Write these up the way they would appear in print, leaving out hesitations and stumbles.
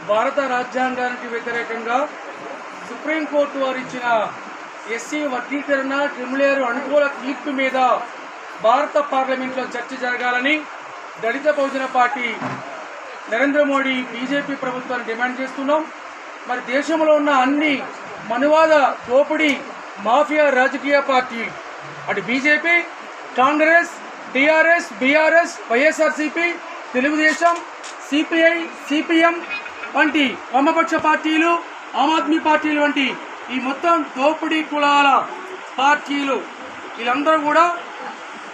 భారత రాజ్యాంగానికి వ్యతిరేకంగా సుప్రీంకోర్టు వారు ఇచ్చిన ఎస్సీ వర్గీకరణ క్రిమిలేరు అనుకూల తీర్పు మీద భారత పార్లమెంట్లో చర్చ జరగాలని దళిత బహుజన పార్టీ నరేంద్ర మోడీ బీజేపీ ప్రభుత్వాన్ని డిమాండ్ చేస్తున్నాం. మరి దేశంలో ఉన్న అన్ని మనువాద దోపిడీ మాఫియా రాజకీయ పార్టీ అటు BJP, Congress, TRS, BRS, YSRCP, Telugu Desam, CPI, CPM వంటి వామపక్ష పార్టీలు, ఆమ్ ఆద్మీ పార్టీలు వంటి ఈ మొత్తం దోపిడీ కులాల పార్టీలు వీళ్ళందరూ కూడా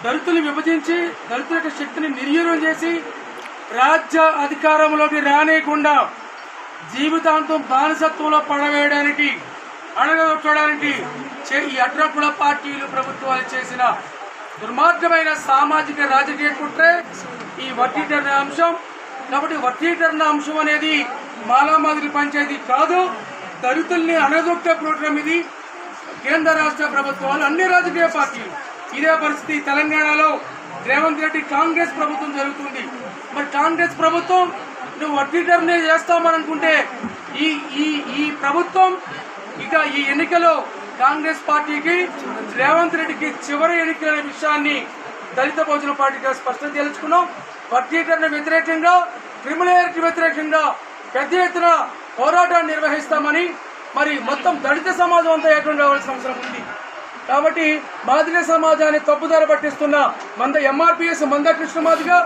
దళితుల్ని విభజించి దళితుల శక్తిని నిర్వీర్యం చేసి రాజ్య అధికారంలోకి రానేయకుండా జీవితాంతం బానిసత్వంలో పడవేయడానికి అడగొట్టడానికి ఈ అడ్రకుల పార్టీలు ప్రభుత్వాలు చేసిన దుర్మార్గమైన సామాజిక రాజకీయ కుట్రే ఈ వర్గీకరణ అంశం. కాబట్టి వర్గీకరణ అంశం అనేది మాలామాదిరి పంచాయతీ కాదు, దళితుల్ని అణగదొక్కే ప్రోగ్రాం ఇది. కేంద్ర రాష్ట్ర ప్రభుత్వాలు అన్ని రాజకీయ పార్టీలు ఇదే పరిస్థితి. తెలంగాణలో రేవంత్ రెడ్డి కాంగ్రెస్ ప్రభుత్వం జరుగుతుంది. మరి కాంగ్రెస్ ప్రభుత్వం నువ్వు వర్గీకరణ చేస్తామని అనుకుంటే ఈ ప్రభుత్వం ఇక ఈ ఎన్నికలో కాంగ్రెస్ పార్టీకి రేవంత్ రెడ్డికి చివరి ఎన్నికల విషయాన్ని దళిత బహుజన పార్టీగా స్పష్టం తెలుసుకున్నాం. వర్గీకరణ వ్యతిరేకంగా, క్రిమిలేయర్కి వ్యతిరేకంగా పెద్ద ఎత్తున పోరాటాన్ని నిర్వహిస్తామని మరి మొత్తం దళిత సమాజం అంతా ఏకం కావాల్సిన అవసరం ఉంది. కాబట్టి మాదిగ సమాజాన్ని తప్పుదారి పట్టిస్తున్న ఎంఆర్పిఎస్ మందకృష్ణమాదిగా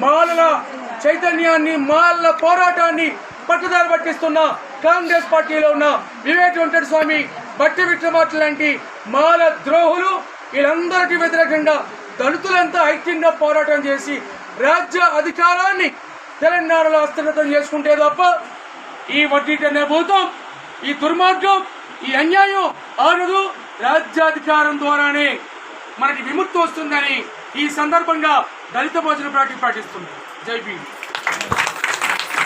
మాలల చైతన్యాన్ని, మాలల పోరాటాన్ని పట్టుదారి పట్టిస్తున్న కాంగ్రెస్ పార్టీలో ఉన్న వివేక్ వెంకట స్వామి, బట్టి విక్రమార్క లాంటి మాల ద్రోహులు వీళ్ళందరికీ వ్యతిరేకంగా దళితులంతా ఐక్యంగా పోరాటం చేసి రాజ్య అధికారాన్ని తెలంగాణలో హస్తగతం చేసుకుంటే తప్ప ఈ వర్గీకరణ భూతం, ఈ దుర్మార్గం, ఈ అన్యాయం ఆగదు. రాజ్యాధికారం ద్వారానే మనకి విముక్తి వస్తుందని ఈ సందర్భంగా దళిత బహుజన పార్టీ పాటిస్తుంది. జై భీమ్.